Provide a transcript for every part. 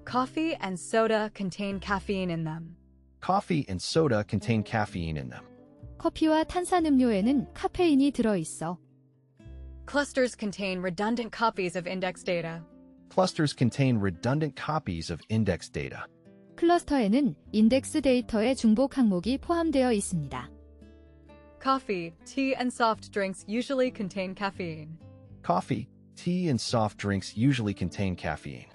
Coffee and soda contain caffeine in them. Coffee and soda contain caffeine in them. 커피와 탄산음료에는 카페인이 들어있어. Clusters contain redundant copies of index data. Clusters contain redundant copies of index data. 클러스터에는 인덱스 데이터의 중복 항목이 포함되어 있습니다. Coffee, tea, and soft drinks usually contain caffeine. Coffee, tea, and soft drinks usually contain caffeine.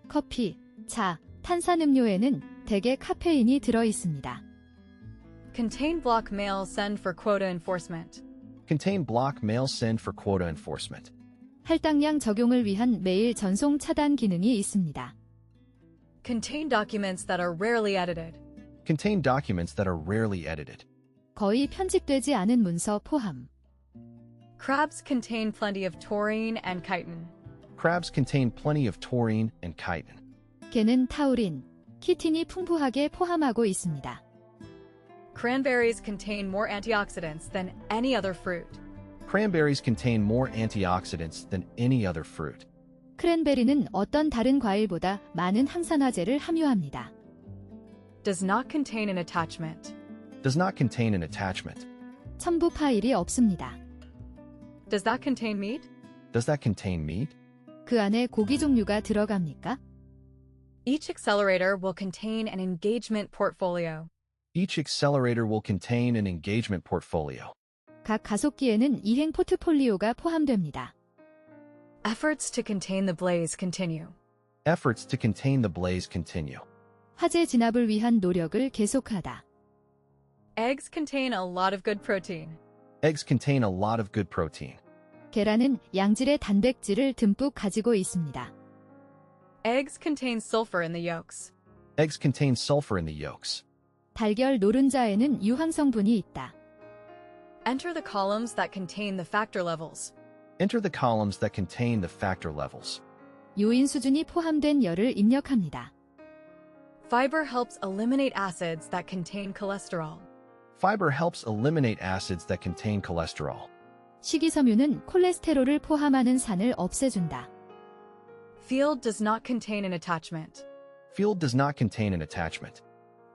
커피, 차, 탄산음료에는 대개 카페인이 들어있습니다. Contain block mail send for quota enforcement. Contain block mail send for quota enforcement. 할당량 적용을 위한 메일 전송 차단 기능이 있습니다. Contain documents that are rarely edited. Contain documents that are rarely edited. 거의 편집되지 않은 문서 포함. Crabs contain plenty of taurine and chitin. Crabs contain plenty of taurine and chitin. 게는 타우린, 키틴이 풍부하게 포함하고 있습니다. Cranberries contain more antioxidants than any other fruit. Cranberries contain more antioxidants than any other fruit. 크랜베리는 어떤 다른 과일보다 많은 항산화제를 함유합니다. Does not contain an attachment. Does not contain an attachment. 첨부 파일이 없습니다. Does that contain meat? Does that contain meat? 그 안에 고기 종류가 들어갑니까? Each accelerator will contain an engagement portfolio. Each accelerator will contain an engagement portfolio. 각 가속기에는 이행 포트폴리오가 포함됩니다. Efforts to contain the blaze continue. Efforts to contain the blaze continue. 화재 진압을 위한 노력을 계속하다. Eggs contain a lot of good protein. Eggs contain a lot of good protein. 계란은 양질의 단백질을 듬뿍 가지고 있습니다. Eggs contain sulfur in the yolks. Eggs contain sulfur in the yolks. 달걀 노른자에는 유황 성분이 있다. Enter the columns that contain the factor levels. Enter the columns that contain the factor levels. 요인 수준이 포함된 열을 입력합니다. Fiber helps eliminate acids that contain cholesterol. Fiber helps eliminate acids that contain cholesterol. 식이섬유는 콜레스테롤을 포함하는 산을 없애준다. Field does not contain an attachment. Field does not contain an attachment.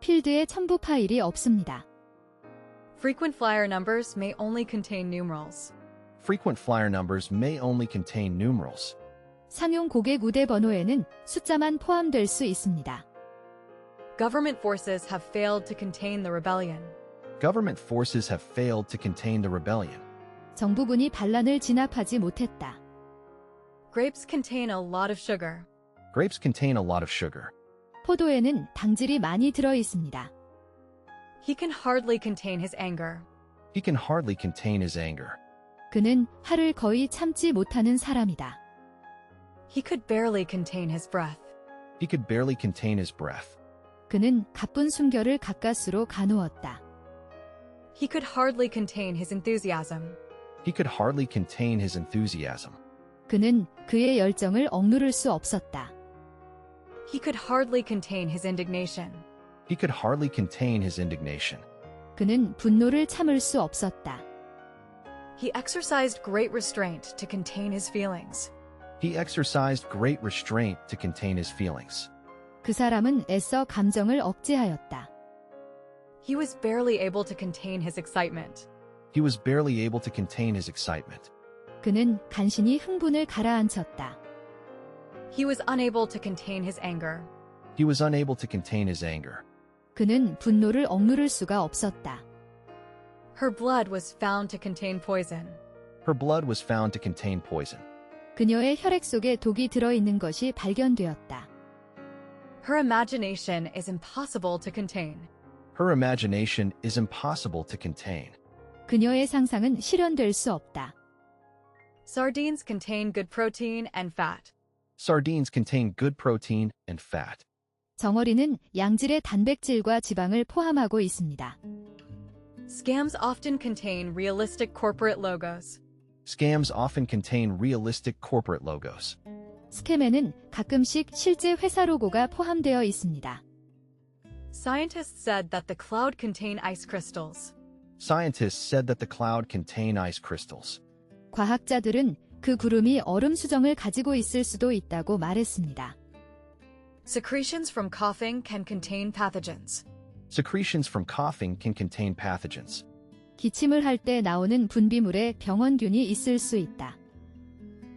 필드에 첨부 파일이 없습니다. Frequent flyer numbers may only contain numerals. Frequent flyer numbers may only contain numerals. 상용 고객 우대 번호에는 숫자만 포함될 수 있습니다. Government forces have failed to contain the rebellion. Government forces have failed to contain the rebellion. 정부군이 반란을 진압하지 못했다. Grapes contain a lot of sugar. Grapes contain a lot of sugar. 포도에는 당질이 많이 들어 있습니다. He can hardly contain his anger. He can hardly contain his anger. 그는 화를 거의 참지 못하는 사람이다. He could barely contain his breath. He could barely contain his breath. 그는 가쁜 숨결을 가까스로 가누었다. He could hardly contain his enthusiasm. He could hardly contain his enthusiasm. 그는 그의 열정을 억누를 수 없었다. He could hardly contain his indignation. He could hardly contain his indignation. 그는 분노를 참을 수 없었다. He exercised great restraint to contain his feelings. He exercised great restraint to contain his feelings. 그 사람은 애써 감정을 억제하였다. He was barely able to contain his excitement. He was barely able to contain his excitement. 그는 간신히 흥분을 가라앉혔다. He was unable to contain his anger. He was unable to contain his anger. 그는 분노를 억누를 수가 없었다. Her blood was found to contain poison. Her blood was found to contain poison. 그녀의 혈액 속에 독이 들어있는 것이 발견되었다. Her imagination is impossible to contain. Her imagination is impossible to contain. 그녀의 상상은 실현될 수 없다. Sardines contain good protein and fat. Sardines contain good protein and fat. 정어리는 양질의 단백질과 지방을 포함하고 있습니다. Scams often contain realistic corporate logos. Scams often contain realistic corporate logos. 스캠에는 가끔씩 실제 회사 로고가 포함되어 있습니다. Scientists said that the cloud contained ice crystals. Scientists said that the cloud contained ice crystals. 과학자들은 그 구름이 얼음 수정을 가지고 있을 수도 있다고 말했습니다. Secretions from coughing can contain pathogens. Secretions from coughing can contain pathogens. 기침을 할 때 나오는 분비물에 병원균이 있을 수 있다.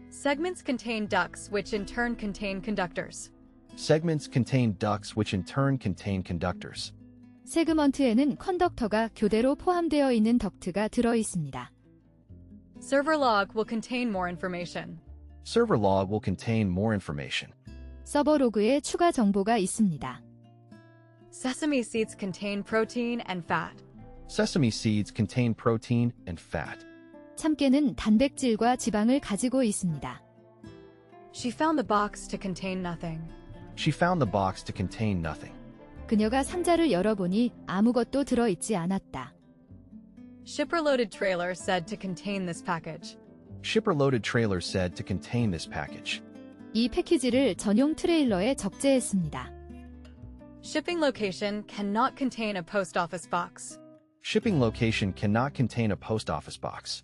Segments contain ducts, which in turn contain conductors. Segments contain ducts which in turn contain conductors. 세그먼트에는 컨덕터가 교대로 포함되어 있는 덕트가 들어 있습니다. Server log will contain more information. Server log will contain more information. 서버 로그에 추가 정보가 있습니다. Sesame seeds contain protein and fat. Sesame seeds contain protein and fat. 참깨는 단백질과 지방을 가지고 있습니다. She found the box to contain nothing. She found the box to contain nothing. 그녀가 상자를 열어보니 아무것도 들어있지 않았다. Shipper-loaded trailer said to contain this package. Shipper-loaded trailer said to contain this package. 이 패키지를 전용 트레일러에 적재했습니다. Shipping location cannot contain a post office box. Shipping location cannot contain a post office box.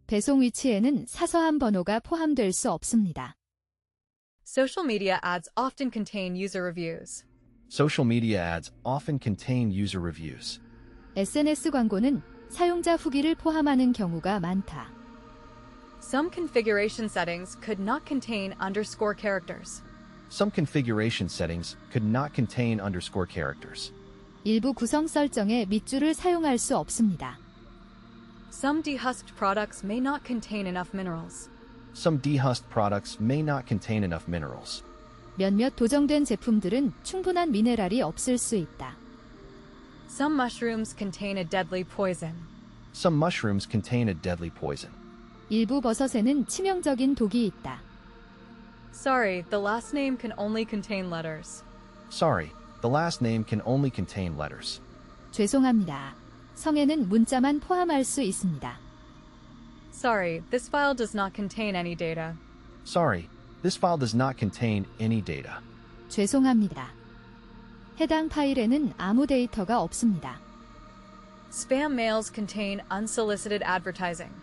배송 위치에는 사서함 번호가 포함될 수 없습니다. Social media ads often contain user reviews. Social media ads often contain user reviews. SNS 광고는 사용자 후기를 포함하는 경우가 많다. Some configuration settings could not contain underscore characters. Some configuration settings could not contain underscore characters. 일부 구성 설정에 밑줄을 사용할 수 없습니다. Some dehusked products may not contain enough minerals. Some dehusked products may not contain enough minerals. 몇몇 도정된 제품들은 충분한 미네랄이 없을 수 있다. Some mushrooms contain a deadly poison. Some mushrooms contain a deadly poison. 일부 버섯에는 치명적인 독이 있다. Sorry, the last name can only contain letters. Sorry, the last name can only contain letters. 죄송합니다. 성에는 문자만 포함할 수 있습니다. Sorry, this file does not contain any data. Sorry, this file does not contain any data. 죄송합니다. 해당 파일에는 아무 데이터가 없습니다. Spam mails contain unsolicited advertising.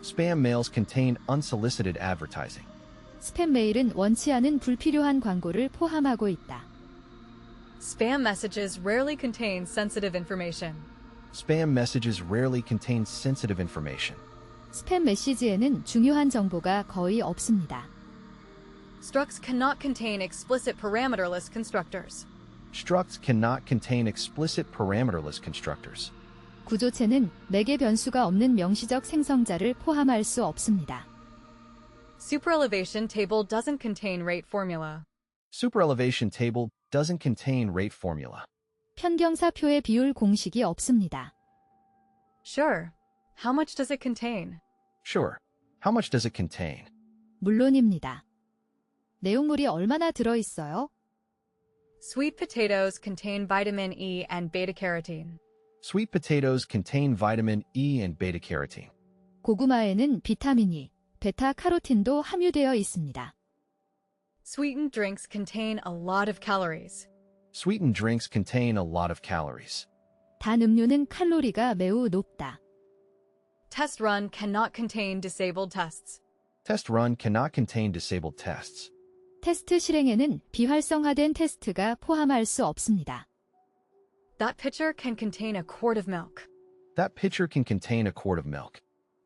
Spam mails contain unsolicited advertising. 스팸 메일은 원치 않은 불필요한 광고를 포함하고 있다. Spam messages rarely contain sensitive information. Spam messages rarely contain sensitive information. 스팸 메시지에는 중요한 정보가 거의 없습니다. Structs cannot contain explicit parameterless constructors. Structs cannot contain explicit parameterless constructors. 구조체는 매개 변수가 없는 명시적 생성자를 포함할 수 없습니다. Superelevation table doesn't contain rate formula. Superelevation table doesn't contain rate formula. 편경사표의 비율 공식이 없습니다. Sure. How much does it contain? Sure. How much does it contain? 물론입니다. 내용물이 얼마나 들어있어요? Sweet potatoes contain vitamin E and beta-carotene. Sweet potatoes contain vitamin E and beta-carotene. 고구마에는 비타민이, 베타카로틴도 함유되어 있습니다. Sweetened drinks contain a lot of calories. Sweetened drinks contain a lot of calories. 단 음료는 칼로리가 매우 높다. Test run cannot contain disabled tests. Test run cannot contain disabled tests. 테스트 실행에는 비활성화된 테스트가 포함할 수 없습니다. That pitcher can contain a quart of milk. That pitcher can contain a quart of milk.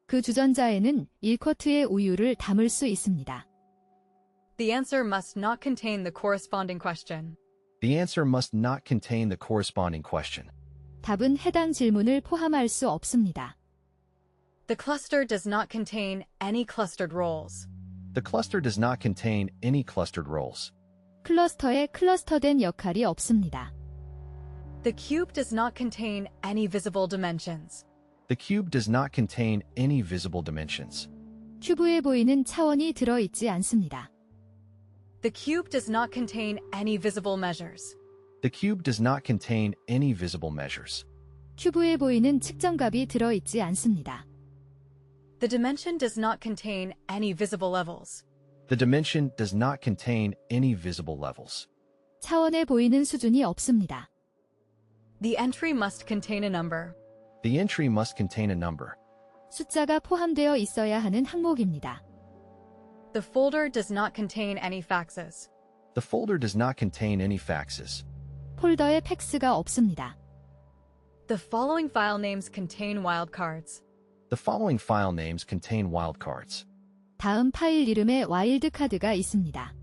그 주전자에는 1쿼트의 우유를 담을 수 있습니다. The answer must not contain the corresponding question. The answer must not contain the corresponding question. 답은 해당 질문을 포함할 수 없습니다. The cluster does not contain any clustered roles. The cluster does not contain any clustered roles. 클러스터에 클러스터된 역할이 없습니다. The cube does not contain any visible dimensions. The cube does not contain any visible dimensions. 큐브에 보이는 차원이 들어있지 않습니다. The cube does not contain any visible measures. The cube does not contain any visible measures. 큐브에 보이는 측정값이 들어있지 않습니다. The dimension does not contain any visible levels. The dimension does not contain any visible levels. 차원에 보이는 수준이 없습니다. The entry must contain a number. The entry must contain a number. 숫자가 포함되어 있어야 하는 항목입니다. The folder does not contain any faxes. The folder does not contain any faxes. 폴더에 팩스가 없습니다. The following file names contain wildcards. The following file names contain wildcards. 다음 파일 이름에 와일드 카드가 있습니다.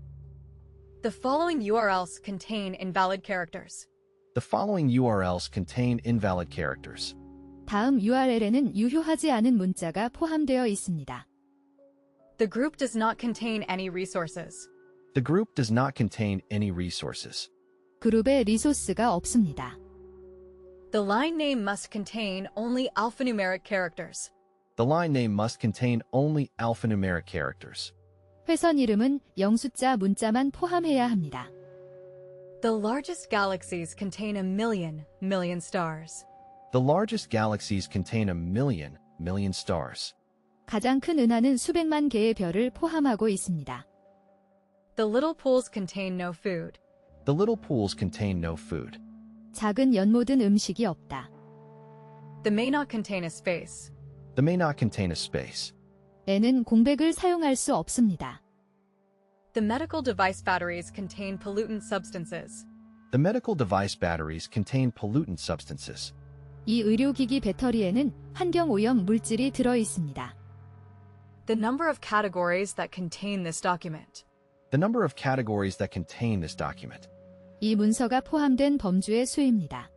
The following URLs contain invalid characters. The following URLs contain invalid characters. 다음 URL에는 유효하지 않은 문자가 포함되어 있습니다. The group does not contain any resources. The group does not contain any resources. 그룹에 리소스가 없습니다. The line name must contain only alphanumeric characters. The line name must contain only alphanumeric characters. 회선 이름은 영숫자 문자만 포함해야 합니다. The largest galaxies contain a million stars. The largest galaxies contain a million stars. 가장 큰 은하는 수백만 개의 별을 포함하고 있습니다. The little pools contain no food. The little pools contain no food. 작은 연못은 음식이 없다. The may not contain a space. The may not contain a space. N은 공백을 사용할 수 없습니다. The medical device batteries contain pollutant substances. The medical device batteries contain pollutant substances. 이 의료기기 배터리에는 환경오염 물질이 들어 있습니다. The number of categories that contain this document. The number of categories that contain this document. 이 문서가 포함된 범주의 수입니다.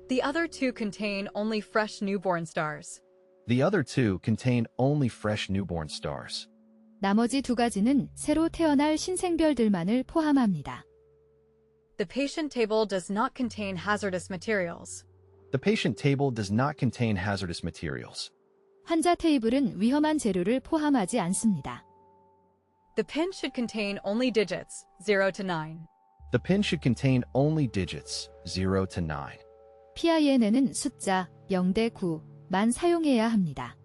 The other two contain only fresh newborn stars. The other two contain only fresh newborn stars. 나머지 두 가지는 새로 태어날 신생별들만을 포함합니다. The patient table does not contain hazardous materials. The patient table does not contain hazardous materials. 환자 테이블은 위험한 재료를 포함하지 않습니다. The pin should contain only digits 0 to 9. The pin should contain only digits 0 to 9. PIN에는 숫자 0대 9만 사용해야 합니다.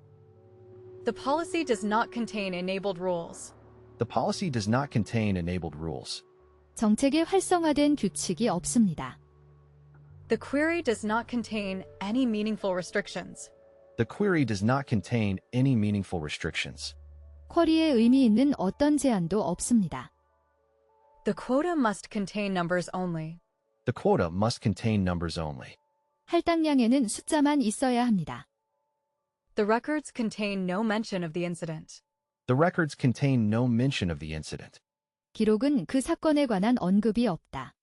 The policy does not contain enabled rules. The policy does not contain enabled rules. 정책에 활성화된 규칙이 없습니다. The query does not contain any meaningful restrictions. The query does not contain any meaningful restrictions. 쿼리에 의미 있는 어떤 제한도 없습니다. The quota must contain numbers only. The quota must contain numbers only. 할당량에는 숫자만 있어야 합니다. The records contain no mention of the incident. The records contain no mention of the incident. 기록은 그 사건에 관한 언급이 없다.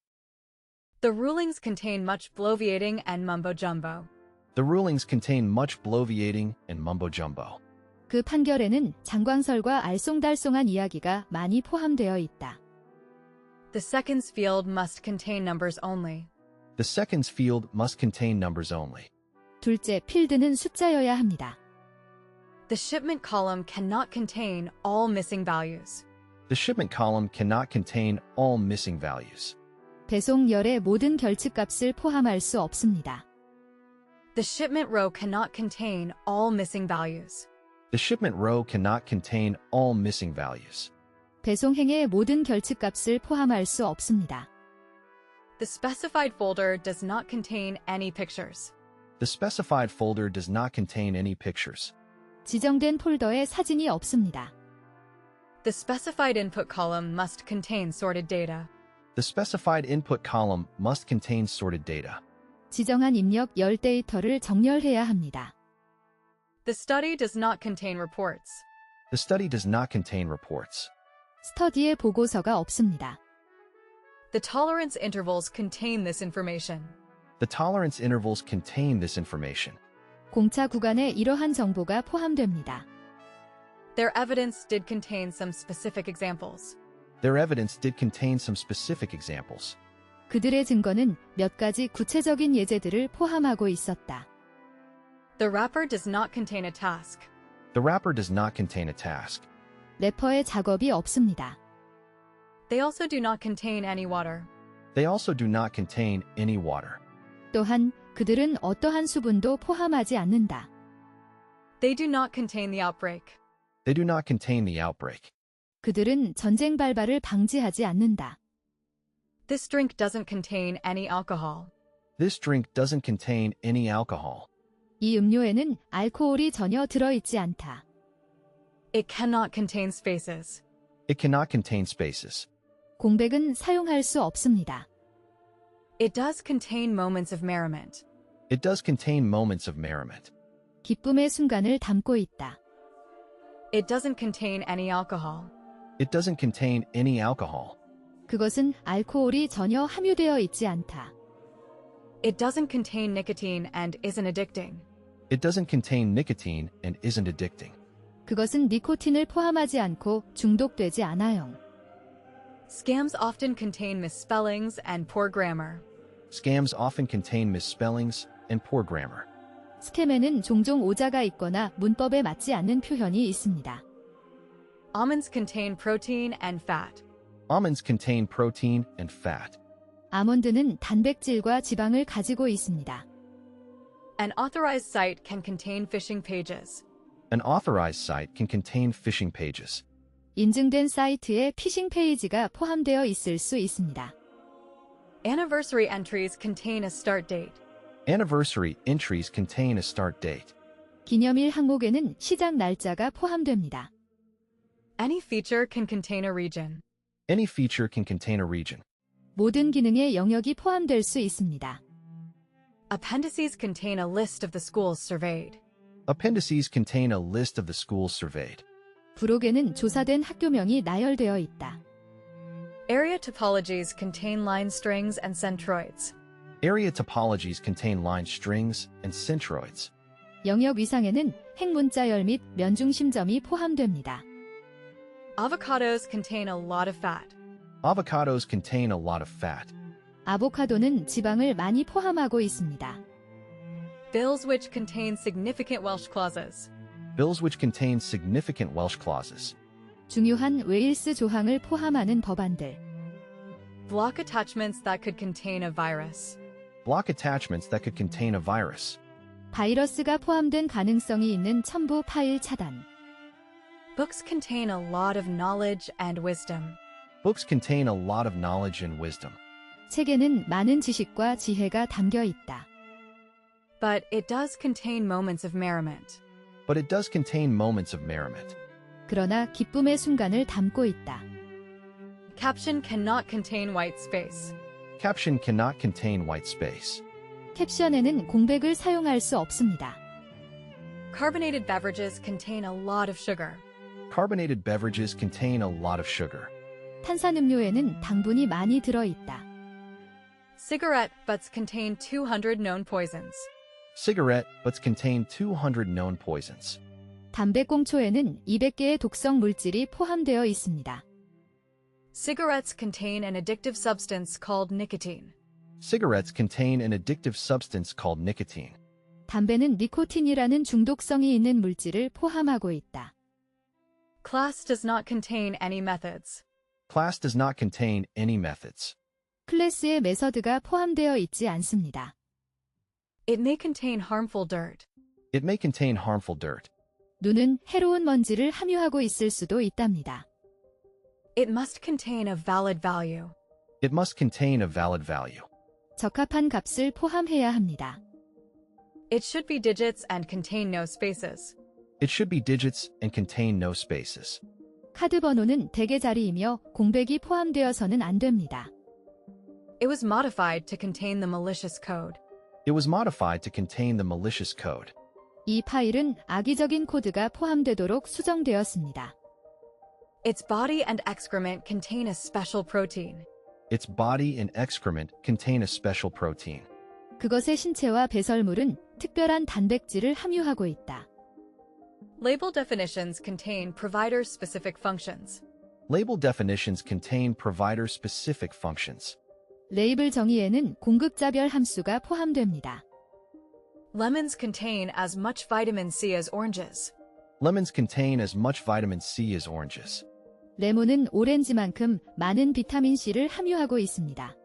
The rulings contain much bloviating and mumbo-jumbo. The rulings contain much bloviating and mumbo-jumbo. 그 판결에는 장광설과 알쏭달쏭한 이야기가 많이 포함되어 있다. The seconds field must contain numbers only. The seconds field must contain numbers only. 둘째, 필드는 숫자여야 합니다. The shipment column cannot contain all missing values. The shipment column cannot contain all missing values. 배송열의 모든 결측값을 포함할 수 없습니다. The shipment row cannot contain all missing values. The shipment row cannot contain all missing values. 배송행의 모든 결측값을 포함할 수 없습니다. The specified folder does not contain any pictures. The specified folder does not contain any pictures. 지정된 폴더에 사진이 없습니다. The specified input column must contain sorted data. The specified input column must contain sorted data. 지정한 입력 열 데이터를 정렬해야 합니다. The study does not contain reports. The study does not contain reports. 스터디에 보고서가 없습니다. The tolerance intervals contain this information. The tolerance intervals contain this information. 공차 구간에 이러한 정보가 포함됩니다. Their evidence did contain some specific examples. Their evidence did contain some specific examples. 그들의 증거는 몇 가지 구체적인 예제들을 포함하고 있었다. The wrapper does not contain a task. The wrapper does not contain a task. 래퍼의 작업이 없습니다. They also do not contain any water. They also do not contain any water. 또한 그들은 어떠한 수분도 포함하지 않는다. They do not contain the outbreak. They do not contain the outbreak. 그들은 전쟁 발발을 방지하지 않는다. This drink doesn't contain any alcohol. This drink doesn't contain any alcohol. 이 음료에는 알코올이 전혀 들어있지 않다. It cannot contain spaces. It cannot contain spaces. 공백은 사용할 수 없습니다. It does contain moments of merriment. It does contain moments of merriment. 기쁨의 순간을 담고 있다. It doesn't contain any alcohol. It doesn't contain any alcohol. 그것은 알코올이 전혀 함유되어 있지 않다. It doesn't contain nicotine and isn't addicting. It doesn't contain nicotine and isn't addicting. 그것은 니코틴을 포함하지 않고 중독되지 않아요. Scams often contain misspellings and poor grammar. Scams often contain misspellings and poor grammar. 스캠에는 종종 오자가 있거나 문법에 맞지 않는 표현이 있습니다. Almonds contain protein and fat. Almonds contain protein and fat. 아몬드는 단백질과 지방을 가지고 있습니다. An authorized site can contain phishing pages. An authorized site can contain phishing pages. 인증된 사이트에 피싱 페이지가 포함되어 있을 수 있습니다. Anniversary entries contain a start date. Anniversary entries contain a start date. 기념일 항목에는 시작 날짜가 포함됩니다. Any feature can contain a region. Any feature can contain a region. 모든 기능의 영역이 포함될 수 있습니다. Appendices contain a list of the schools surveyed. Appendices contain a list of the schools surveyed. 부록에는 조사된 학교명이 나열되어 있다. Area topologies contain line strings and centroids. Area topologies contain line strings and centroids. 영역 위상에는 핵문자열 및 면중심점이 포함됩니다. Avocados contain a lot of fat. Avocados contain a lot of fat. 아보카도는 지방을 많이 포함하고 있습니다. Bills which contain significant Welsh clauses. Bills which contain significant Welsh clauses. 중요한 웨일스 조항을 포함하는 법안들. Block attachments that could contain a virus. Block attachments that could contain a virus. 바이러스가 포함된 가능성이 있는 첨부 파일 차단. Books contain a lot of knowledge and wisdom. Books contain a lot of knowledge and wisdom. 책에는 많은 지식과 지혜가 담겨 있다. But it does contain moments of merriment. But it does contain moments of merriment. 그러나 기쁨의 순간을 담고 있다. Caption cannot contain white space. Caption cannot contain white space. 캡션에는 공백을 사용할 수 없습니다. Carbonated beverages contain a lot of sugar. Carbonated beverages contain a lot of sugar. 탄산음료에는 당분이 많이 들어있다. Cigarette butts contain 200 known poisons. Cigarette butts contain 200 known poisons. 담배꽁초에는 200개의 독성 물질이 포함되어 있습니다. Cigarettes contain an addictive substance called nicotine. Cigarettes contain an addictive substance called nicotine. 담배는 니코틴이라는 중독성이 있는 물질을 포함하고 있다. Class does not contain any methods. Class does not contain any methods. 클래스의 메서드가 포함되어 있지 않습니다. It may contain harmful dirt. It may contain harmful dirt. 눈은 해로운 먼지를 함유하고 있을 수도 있답니다. It must contain a valid value. It must contain a valid value. 적합한 값을 포함해야 합니다. It should be digits and contain no spaces. It should be digits and contain no spaces. 카드 번호는 대개 자리이며 공백이 포함되어서는 안 됩니다. It was modified to contain the malicious code. It was modified to contain the malicious code. 이 파일은 악의적인 코드가 포함되도록 수정되었습니다. Its body and excrement contain a special protein. Its body and excrement contain a special protein. 그것의 신체와 배설물은 특별한 단백질을 함유하고 있다. Label definitions contain provider-specific functions. Label definitions contain provider-specific functions. 레이블 정의에는 공급자별 함수가 포함됩니다. Lemons contain as much vitamin C as oranges. Lemons contain as much vitamin C as oranges. 레몬은 오렌지만큼 많은 비타민 C를 함유하고 있습니다.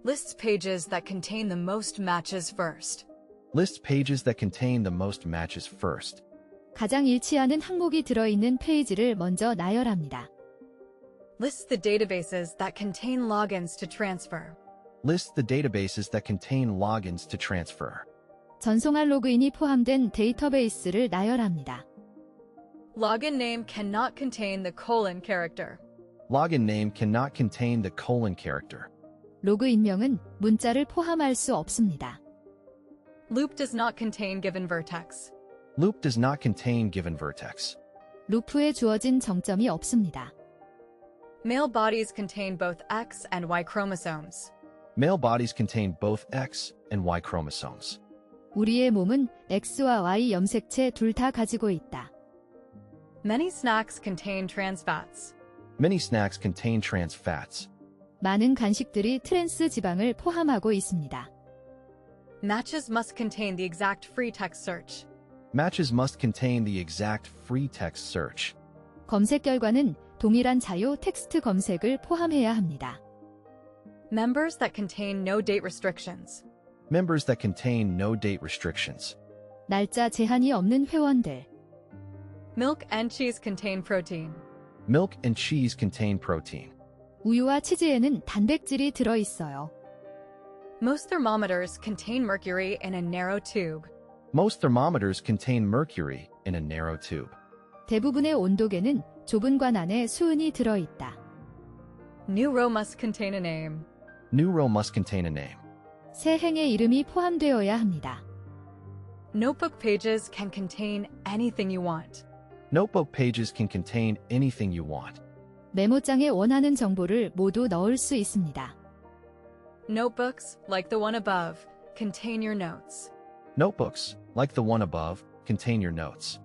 Lists pages that contain the most matches first. List pages that contain the most matches first. 가장 일치하는 항목이 들어있는 페이지를 먼저 나열합니다. Lists the databases that contain logins to transfer. List the databases that contain logins to transfer. 전송할 로그인이 포함된 데이터베이스를 나열합니다. Login name cannot contain the colon character. Login name cannot contain the colon character. 로그 인명은 문자를 포함할 수 없습니다. Loop does not contain given vertex. Loop does not contain given vertex. 루프에 주어진 정점이 없습니다. Male bodies contain both X and Y chromosomes. Male bodies contain both X and Y chromosomes. 우리의 몸은 X와 Y 염색체 둘 다 가지고 있다. Many snacks contain trans fats. Many snacks contain trans fats. 많은 간식들이 트랜스 지방을 포함하고 있습니다. Matches must contain the exact free text search. Matches must contain the exact free text search. 검색 결과는 동일한 자유 텍스트 검색을 포함해야 합니다. Members that contain no date restrictions. Members that contain no date restrictions. 날짜 제한이 없는 회원들. Milk and cheese contain protein. Milk and cheese contain protein. 우유와 치즈에는 단백질이 들어 있어요. Most thermometers contain mercury in a narrow tube. Most thermometers contain mercury in a narrow tube. 대부분의 온도계는 좁은 관 안에 수은이 들어 있다. New row must contain a name. New row must contain a name. 새 행의 이름이 포함되어야 합니다. Notebook pages can contain anything you want. Notebook pages can contain anything you want. 메모장에 원하는 정보를 모두 넣을 수 있습니다. Notebooks, like the one above, contain your notes. Notebooks, like the one above, contain your notes.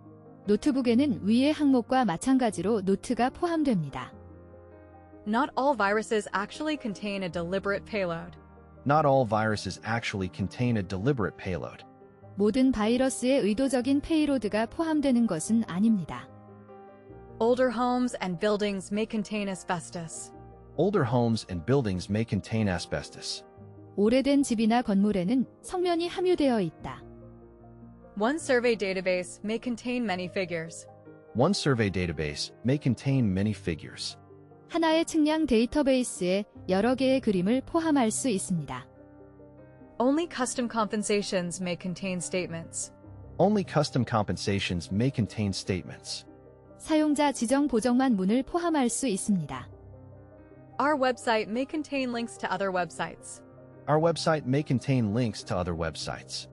노트북에는 위의 항목과 마찬가지로 노트가 포함됩니다. Not all viruses actually contain a deliberate payload. Not all viruses actually contain a deliberate payload. 모든 바이러스에 의도적인 페이로드가 포함되는 것은 아닙니다. Older homes and buildings may contain asbestos. Older homes and buildings may contain asbestos. 오래된 집이나 건물에는 성면이 함유되어 있다. One survey database may contain many figures. One survey database may contain many figures. 하나의 측량 데이터베이스에 여러 개의 그림을 포함할 수 있습니다. Only custom compensations may contain statements. Only custom compensations may contain statements. 사용자 지정 보정만 문을 포함할 수 있습니다. Our website may contain links to other websites. Our website may contain links to other websites.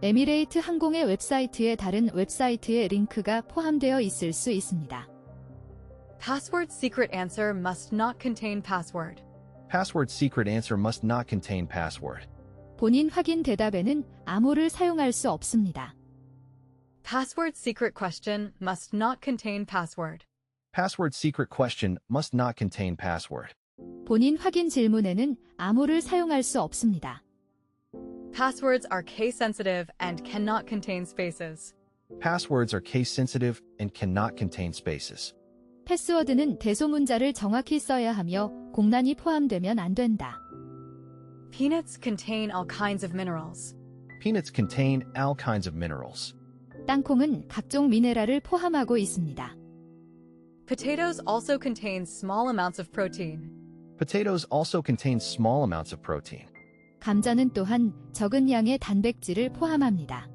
에미레이트 항공의 웹사이트에 다른 웹사이트의 링크가 포함되어 있을 수 있습니다. Password secret answer must not contain password. Password secret answer must not contain password. 본인 확인 대답에는 암호를 사용할 수 없습니다. Password secret question must not contain password. Password secret question must not contain password. 본인 확인 질문에는 암호를 사용할 수 없습니다. Passwords are case sensitive and cannot contain spaces. Passwords are case sensitive and cannot contain spaces. 패스워드는 대소문자를 정확히 써야 하며 공란이 포함되면 안 된다. Peanuts contain all kinds of minerals. Peanuts contain all kinds of minerals. 땅콩은 각종 미네랄을 포함하고 있습니다. Potatoes also contain small amounts of protein. Potatoes also contain small amounts of protein. 감자는 또한 적은 양의 단백질을 포함합니다.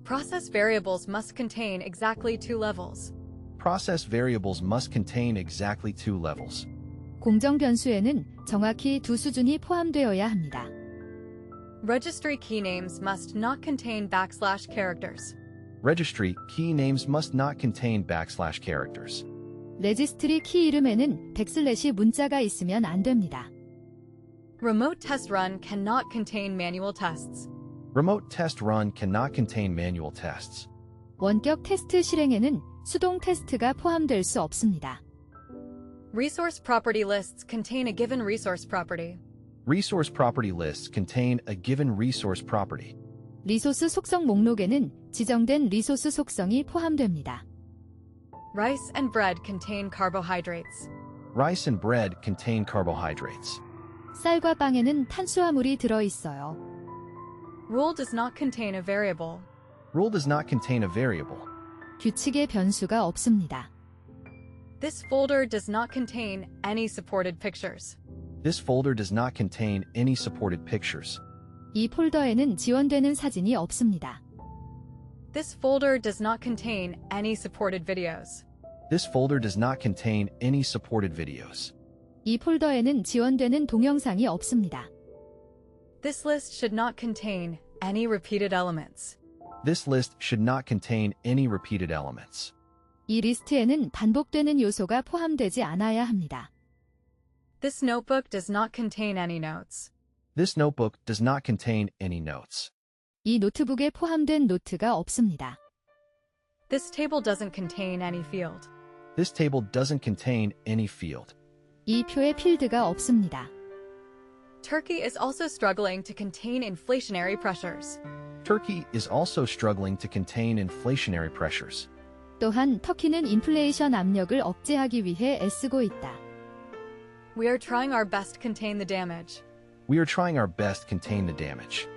Process variables must contain exactly 2 levels. Process variables must contain exactly 2 levels. 공정 변수에는 정확히 두 수준이 포함되어야 합니다. Registry key names must not contain backslash characters. Registry key names must not contain backslash characters. 레지스트리 키 이름에는 백슬래시 문자가 있으면 안 됩니다. Remote test run cannot contain manual tests. Remote test run cannot contain manual tests. 원격 테스트 실행에는 수동 테스트가 포함될 수 없습니다. Resource property lists contain a given resource property. Resource property lists contain a given resource property. 리소스 속성 목록에는 지정된 리소스 속성이 포함됩니다. Rice and bread contain carbohydrates. Rice and bread contain carbohydrates. 쌀과 빵에는 탄수화물이 들어 있어요. Rule does not contain a variable. Rule does not contain a variable. 규칙의 변수가 없습니다. This folder does not contain any supported pictures. This folder does not contain any supported pictures. 이 폴더에는 지원되는 사진이 없습니다. This folder does not contain any supported videos. This folder does not contain any supported videos. 이 폴더에는 지원되는 동영상이 없습니다. This list should not contain any repeated elements. This list should not contain any repeated elements. 이 리스트에는 반복되는 요소가 포함되지 않아야 합니다. This notebook does not contain any notes. This notebook does not contain any notes. 이 노트북에 포함된 노트가 없습니다. This table doesn't contain any field. This table doesn't contain any field. 이 표에 필드가 없습니다. Turkey is also struggling to contain inflationary pressures. Turkey is also struggling to contain inflationary pressures. 또한 터키는 인플레이션 압력을 억제하기 위해 애쓰고 있다. We are trying our best to contain the damage. We are trying our best to contain the damage.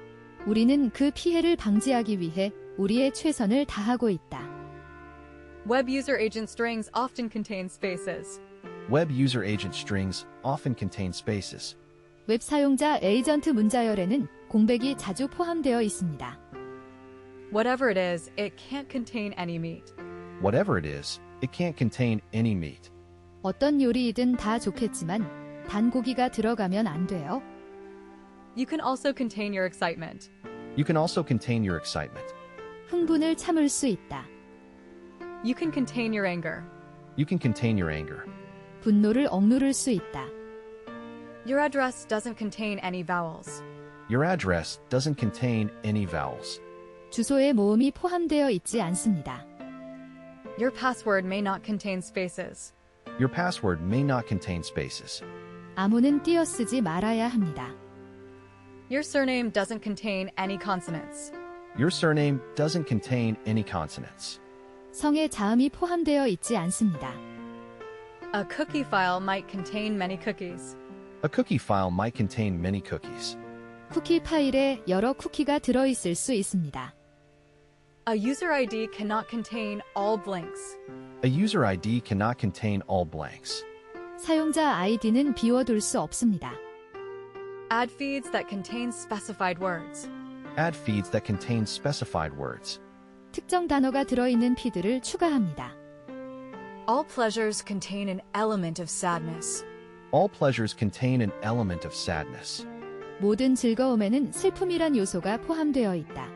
우리는 그 피해를 방지하기 위해 우리의 최선을 다하고 있다. Web user agent strings often contain spaces. Web user agent strings often contain spaces. 웹 사용자 에이전트 문자열에는 공백이 자주 포함되어 있습니다. Whatever it is, it can't contain any meat. Whatever it is, it can't contain any meat. 어떤 요리이든 다 좋겠지만 단 고기가 들어가면 안 돼요. You can also contain your excitement. You can also contain your excitement. 흥분을 참을 수 있다. You can contain your anger. You can contain your anger. 분노를 억누를 수 있다. Your address doesn't contain any vowels. Your address doesn't contain any vowels. 주소에 모음이 포함되어 있지 않습니다. Your password may not contain spaces. Your password may not contain spaces. 암호는 띄어쓰지 말아야 합니다. Your surname doesn't contain any consonants. Your surname doesn't contain any consonants. 성의 자음이 포함되어 있지 않습니다. A cookie file might contain many cookies. A cookie file might contain many cookies. 쿠키 파일에 여러 쿠키가 들어있을 수 있습니다. A user ID cannot contain all blanks. A user ID cannot contain all blanks. 사용자 아이디는 비워둘 수 없습니다. Add feeds that contain specified words. Add feeds that contain specified words. 특정 단어가 들어있는 피드를 추가합니다. All pleasures contain an element of sadness. All pleasures contain an element of sadness. 모든 즐거움에는 슬픔이란 요소가 포함되어 있다.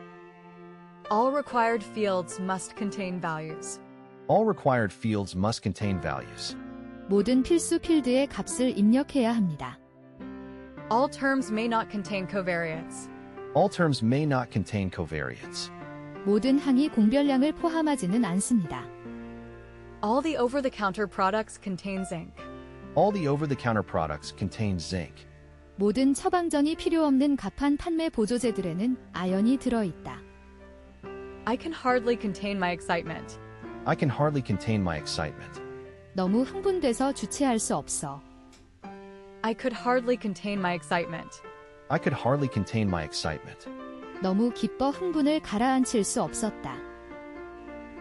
All required fields must contain values. All required fields must contain values. 모든 필수 필드에 값을 입력해야 합니다. All terms may not contain covariates. All terms may not contain covariates. 모든 항이 공별량을 포함하지는 않습니다. All the over-the-counter products contain zinc. All the over-the-counter products contain zinc. 모든 처방전이 필요 없는 갑판 판매 보조제들에는 아연이 들어있다. I can hardly contain my excitement. I can hardly contain my excitement. 너무 흥분돼서 주체할 수 없어. I could hardly contain my excitement. I could hardly contain my excitement. 너무 기뻐 흥분을 가라앉힐 수 없었다.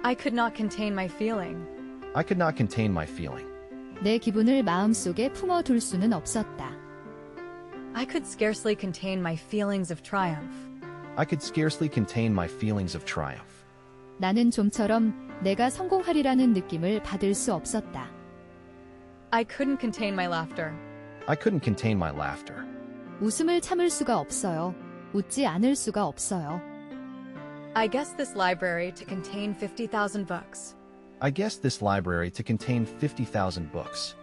I could not contain my feeling. I could not contain my feeling. 내 기분을 마음속에 품어둘 수는 없었다. I could scarcely contain my feelings of triumph. I could scarcely contain my feelings of triumph. 나는 좀처럼 내가 성공하리라는 느낌을 받을 수 없었다. I couldn't contain my laughter. I couldn't contain my laughter. 웃음을 참을 수가 없어요. 웃지 않을 수가 없어요. I guessed this library to contain 50,000 books. I guessed this library to contain 50,000 books.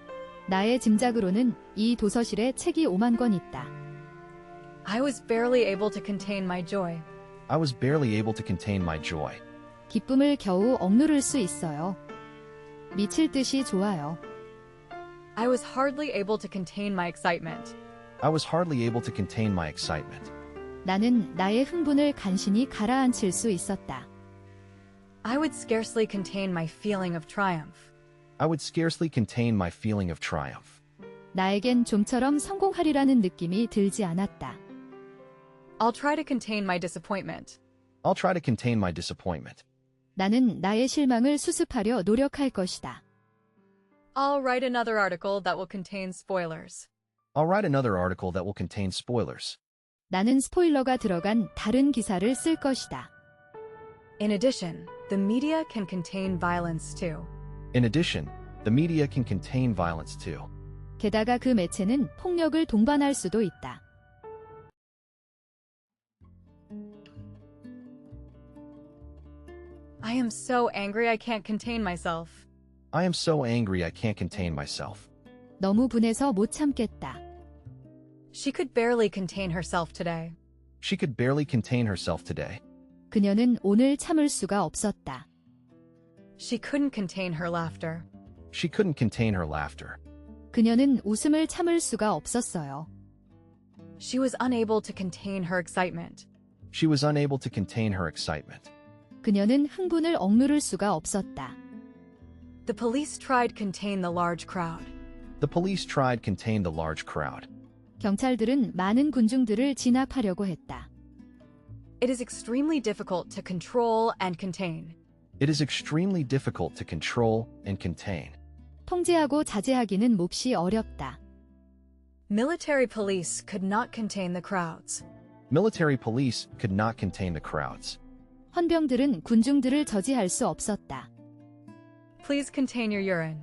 나의 짐작으로는 이 도서실에 책이 5만 권 있다. I was barely able to contain my joy. I was barely able to contain my joy. 기쁨을 겨우 억누를 수 있어요. 미칠 듯이 좋아요. I was hardly able to contain my excitement. I was hardly able to contain my excitement. 나는 나의 흥분을 간신히 가라앉힐 수 있었다. I would scarcely contain my feeling of triumph. I would scarcely contain my feeling of triumph. 나에겐 좀처럼 성공하리라는 느낌이 들지 않았다. I'll try to contain my disappointment. I'll try to contain my disappointment. 나는 나의 실망을 수습하려 노력할 것이다. I'll write another article that will contain spoilers. I'll write another article that will contain spoilers. 나는 스포일러가 들어간 다른 기사를 쓸 것이다. In addition, the media can contain violence too. In addition, the media can contain violence too. 게다가 그 매체는 폭력을 동반할 수도 있다. I am so angry I can't contain myself. I am so angry I can't contain myself. 너무 분해서 못 참겠다. She could barely contain herself today. She could barely contain herself today. 그녀는 오늘 참을 수가 없었다. She couldn't contain her laughter. She couldn't contain her laughter. 그녀는 웃음을 참을 수가 없었어요. She was unable to contain her excitement. She was unable to contain her excitement. 그녀는 흥분을 억누를 수가 없었다. The police tried to contain the large crowd. The police tried to contain the large crowd. 경찰들은 많은 군중들을 진압하려고 했다. It is extremely difficult to control and contain. It is extremely difficult to control and contain. 통제하고 자제하기는 몹시 어렵다. Military police could not contain the crowds. Military police could not contain the crowds. 헌병들은 군중들을 저지할 수 없었다. Please contain your urine.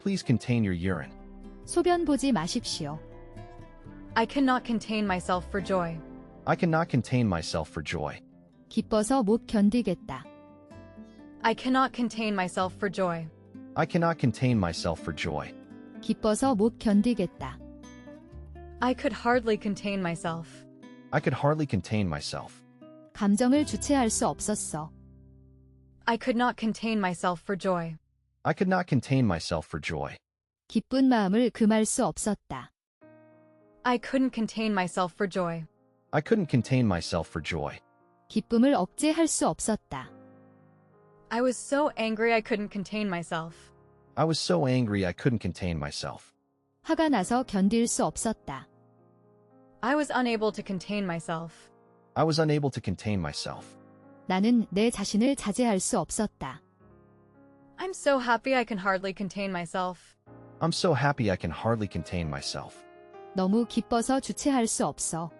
Please contain your urine. 소변 보지 마십시오. I cannot contain myself for joy. I cannot contain myself for joy. 기뻐서 못 견디겠다. I cannot contain myself for joy. I cannot contain myself for joy. 기뻐서 못 견디겠다. I could hardly contain myself. I could hardly contain myself. 감정을 주체할 수 없었어. I could not contain myself for joy. I could not contain myself for joy. 기쁜 마음을 금할 수 없었다. I couldn't contain myself for joy. I couldn't contain myself for joy. 기쁨을 억제할 수 없었다. I was so angry I couldn't contain myself. I was so angry I couldn't contain myself. 화가 나서 견딜 수 없었다. I was unable to contain myself. I was unable to contain myself. 나는 내 자신을 자제할 수 없었다. I'm so happy I can hardly contain myself. I'm so happy I can hardly contain myself. 너무 기뻐서 주체할 수 없어.